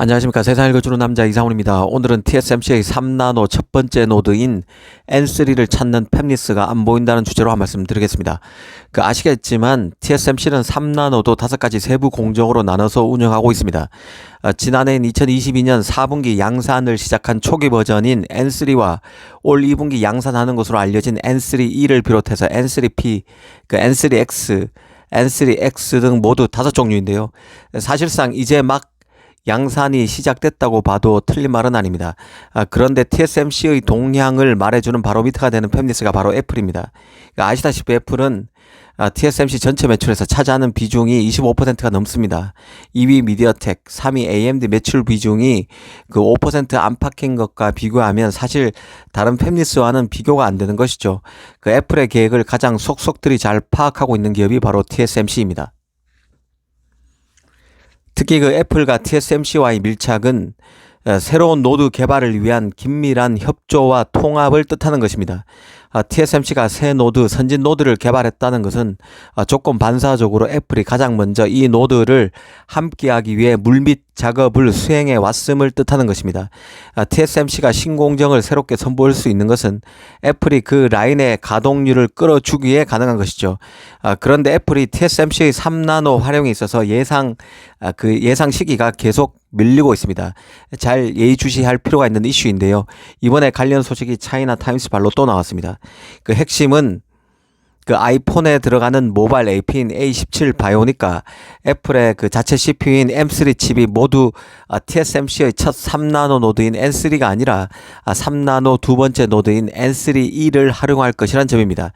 안녕하십니까. 세상을 읽어주는 남자 이상훈입니다. 오늘은 TSMC의 3나노 첫 번째 노드인 N3를 찾는 팹리스가 안 보인다는 주제로 한 말씀 드리겠습니다. 아시겠지만 TSMC는 3나노도 5가지 세부 공정으로 나눠서 운영하고 있습니다. 지난해인 2022년 4분기 양산을 시작한 초기 버전인 N3와 올 2분기 양산하는 것으로 알려진 N3E를 비롯해서 N3P, N3X, N3X 등 모두 5종류인데요. 사실상 이제 막 양산이 시작됐다고 봐도 틀린 말은 아닙니다. 그런데 TSMC의 동향을 말해주는 바로미터가 되는 팹리스가 바로 애플입니다. 아시다시피 애플은 TSMC 전체 매출에서 차지하는 비중이 25%가 넘습니다. 2위 미디어텍, 3위 AMD 매출 비중이 그 5% 안팎인 것과 비교하면 사실 다른 팹리스와는 비교가 안 되는 것이죠. 애플의 계획을 가장 속속들이 잘 파악하고 있는 기업이 바로 TSMC입니다. 특히 애플과 TSMC와의 밀착은 새로운 노드 개발을 위한 긴밀한 협조와 통합을 뜻하는 것입니다. TSMC가 새 노드, 선진 노드를 개발했다는 것은 조건 반사적으로 애플이 가장 먼저 이 노드를 함께하기 위해 물밑 작업을 수행해 왔음을 뜻하는 것입니다. TSMC가 신공정을 새롭게 선보일 수 있는 것은 애플이 그 라인의 가동률을 끌어주기에 가능한 것이죠. 그런데 애플이 TSMC의 3나노 활용에 있어서 예상 시기가 계속 밀리고 있습니다. 잘 예의주시할 필요가 있는 이슈인데요. 이번에 관련 소식이 차이나 타임스 발로 또 나왔습니다. 핵심은 아이폰에 들어가는 모바일 AP인 A17 바이오닉과 애플의 자체 CPU인 M3 칩이 모두 TSMC의 첫 3나노 노드인 N3가 아니라 3나노 두 번째 노드인 N3E를 활용할 것이란 점입니다.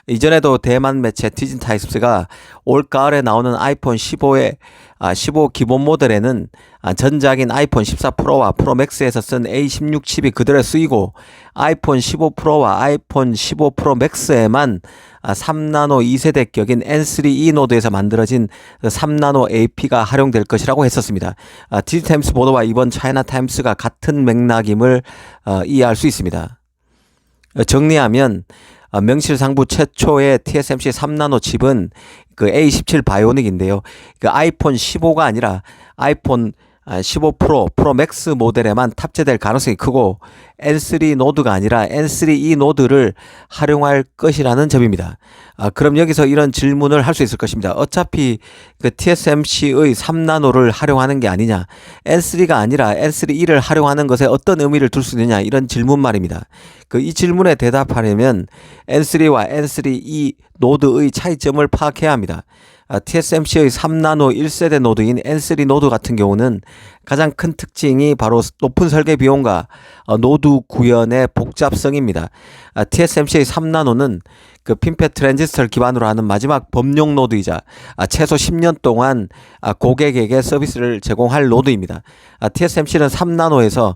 이전에도 대만 매체 디지타이스가 올 가을에 나오는 아이폰 15 기본 모델에는 전작인 아이폰 14 프로와 프로 맥스에서 쓴 A16 칩이 그대로 쓰이고 아이폰 15 프로와 아이폰 15 프로 맥스에만 3나노 2세대 격인 N3E 노드에서 만들어진 3나노 AP가 활용될 것이라고 했었습니다. 디지타임스 보도와 이번 차이나타임스가 같은 맥락임을 이해할 수 있습니다. 정리하면 명실상부 최초의 TSMC 3나노 칩은 A17 바이오닉인데요. 아이폰 15가 아니라 아이폰 15 프로 맥스 모델에만 탑재될 가능성이 크고 N3 노드가 아니라 N3E 노드를 활용할 것이라는 점입니다. 그럼 여기서 이런 질문을 할 수 있을 것입니다. 어차피 TSMC의 3나노를 활용하는 게 아니냐, N3가 아니라 N3E를 활용하는 것에 어떤 의미를 둘 수 있느냐, 이런 질문 말입니다. 이 질문에 대답하려면 N3와 N3E 노드의 차이점을 파악해야 합니다. TSMC의 3나노 1세대 노드인 N3 노드 같은 경우는 가장 큰 특징이 바로 높은 설계 비용과 노드 구현의 복잡성입니다. TSMC의 3나노는 핀팻 트랜지스터를 기반으로 하는 마지막 범용 노드이자 최소 10년 동안 고객에게 서비스를 제공할 노드입니다. TSMC는 3나노에서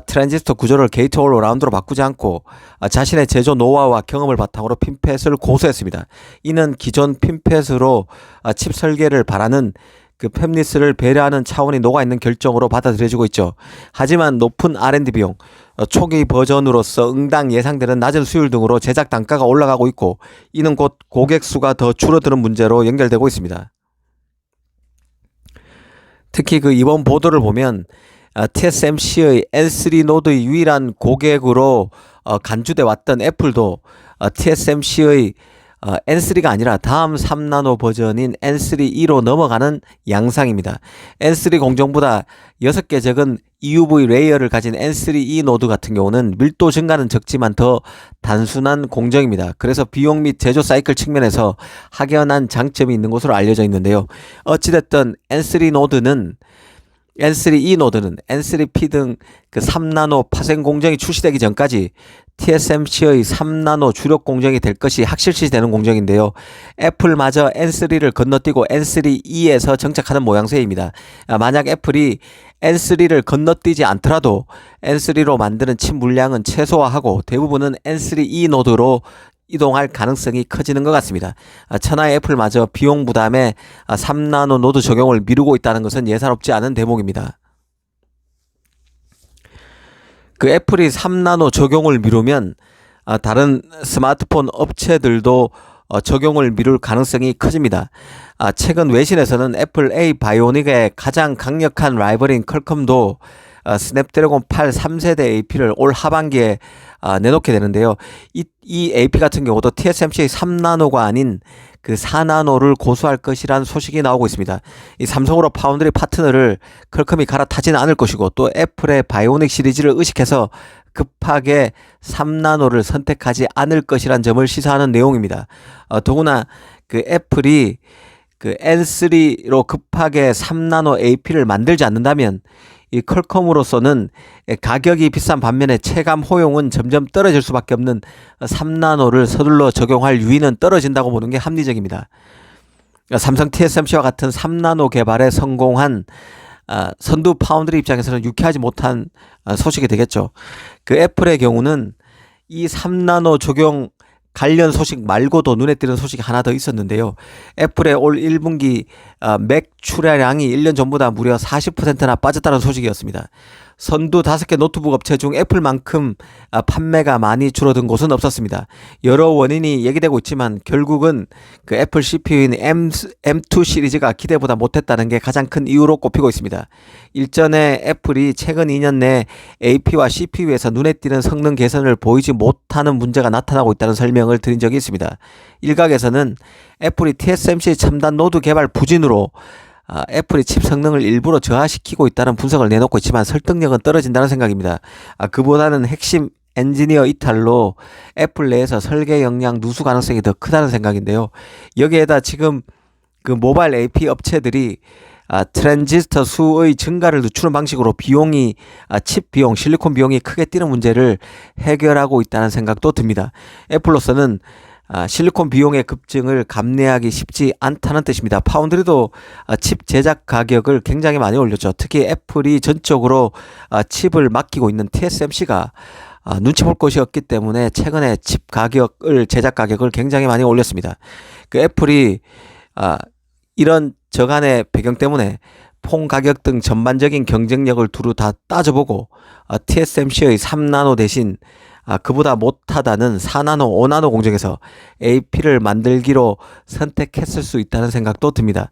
트랜지스터 구조를 게이트 올 라운드로 바꾸지 않고 자신의 제조 노하우와 경험을 바탕으로 핀팻을 고수했습니다. 이는 기존 핀팻으로 칩 설계를 바라는 팹리스를 배려하는 차원이 녹아있는 결정으로 받아들여지고 있죠. 하지만 높은 R&D 비용, 초기 버전으로서 응당 예상되는 낮은 수율 등으로 제작 단가가 올라가고 있고 이는 곧 고객 수가 더 줄어드는 문제로 연결되고 있습니다. 특히 이번 보도를 보면 TSMC의 N3 노드의 유일한 고객으로 간주돼 왔던 애플도 TSMC의 N3가 아니라 다음 3나노 버전인 N3E로 넘어가는 양상입니다. N3 공정보다 6개 적은 EUV 레이어를 가진 N3E 노드 같은 경우는 밀도 증가는 적지만 더 단순한 공정입니다. 그래서 비용 및 제조 사이클 측면에서 확연한 장점이 있는 것으로 알려져 있는데요. 어찌됐든 N3E 노드는 N3P 등 3나노 파생 공정이 출시되기 전까지 TSMC의 3나노 주력 공정이 될 것이 확실시 되는 공정인데요. 애플마저 N3를 건너뛰고 N3E에서 정착하는 모양새입니다. 만약 애플이 N3를 건너뛰지 않더라도 N3로 만드는 칩 물량은 최소화하고 대부분은 N3E 노드로 이동할 가능성이 커지는 것 같습니다. 천하의 애플마저 비용 부담에 3나노 노드 적용을 미루고 있다는 것은 예사롭지 않은 대목입니다. 애플이 3나노 적용을 미루면 다른 스마트폰 업체들도 적용을 미룰 가능성이 커집니다. 최근 외신에서는 애플 A 바이오닉의 가장 강력한 라이벌인 퀄컴도 스냅드래곤 8 3세대 AP를 올 하반기에 내놓게 되는데요. 이 AP 같은 경우도 TSMC 3나노가 아닌 그 4나노를 고수할 것이란 소식이 나오고 있습니다. 이 삼성으로 파운드리 파트너를 퀄컴이 갈아타지는 않을 것이고, 또 애플의 바이오닉 시리즈를 의식해서 급하게 3나노를 선택하지 않을 것이란 점을 시사하는 내용입니다. 더구나 그 애플이 그 N3로 급하게 3나노 AP를 만들지 않는다면 이 퀄컴으로서는 가격이 비싼 반면에 체감 호용은 점점 떨어질 수밖에 없는 3나노를 서둘러 적용할 유인은 떨어진다고 보는 게 합리적입니다. 삼성 TSMC와 같은 3나노 개발에 성공한 선두 파운드리 입장에서는 유쾌하지 못한 소식이 되겠죠. 그 애플의 경우는 이 3나노 적용 관련 소식 말고도 눈에 띄는 소식이 하나 더 있었는데요. 애플의 올 1분기 맥 출하량이 1년 전보다 무려 40%나 빠졌다는 소식이었습니다. 선두 5개 노트북 업체 중 애플만큼 판매가 많이 줄어든 곳은 없었습니다. 여러 원인이 얘기되고 있지만 결국은 그 애플 CPU인 M2 시리즈가 기대보다 못했다는 게 가장 큰 이유로 꼽히고 있습니다. 일전에 애플이 최근 2년 내 AP와 CPU에서 눈에 띄는 성능 개선을 보이지 못하는 문제가 나타나고 있다는 설명을 드린 적이 있습니다. 일각에서는 애플이 TSMC 첨단 노드 개발 부진으로 애플이 칩 성능을 일부러 저하시키고 있다는 분석을 내놓고 있지만 설득력은 떨어진다는 생각입니다. 그보다는 핵심 엔지니어 이탈로 애플 내에서 설계 역량 누수 가능성이 더 크다는 생각인데요. 여기에다 지금 그 모바일 AP 업체들이 트랜지스터 수의 증가를 늦추는 방식으로 비용이 칩 비용, 실리콘 비용이 크게 뛰는 문제를 해결하고 있다는 생각도 듭니다. 애플로서는 실리콘 비용의 급증을 감내하기 쉽지 않다는 뜻입니다. 파운드리도 칩 제작 가격을 굉장히 많이 올렸죠. 특히 애플이 전적으로 칩을 맡기고 있는 TSMC가 눈치 볼 것이 없기 때문에 최근에 칩 가격을, 제작 가격을 굉장히 많이 올렸습니다. 그 애플이 이런 저간의 배경 때문에 폰 가격 등 전반적인 경쟁력을 두루 다 따져보고 TSMC의 3나노 대신 그보다 못하다는 4나노, 5나노 공정에서 AP를 만들기로 선택했을 수 있다는 생각도 듭니다.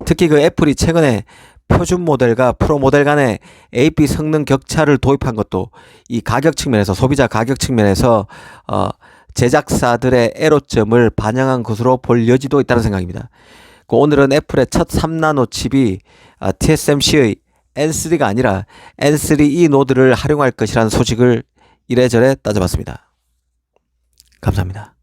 특히 그 애플이 최근에 표준 모델과 프로 모델 간의 AP 성능 격차를 도입한 것도 이 가격 측면에서, 소비자 가격 측면에서 제작사들의 애로점을 반영한 것으로 볼 여지도 있다는 생각입니다. 오늘은 애플의 첫 3나노 칩이 TSMC의 N3가 아니라 N3E 노드를 활용할 것이라는 소식을 이래저래 따져봤습니다. 감사합니다.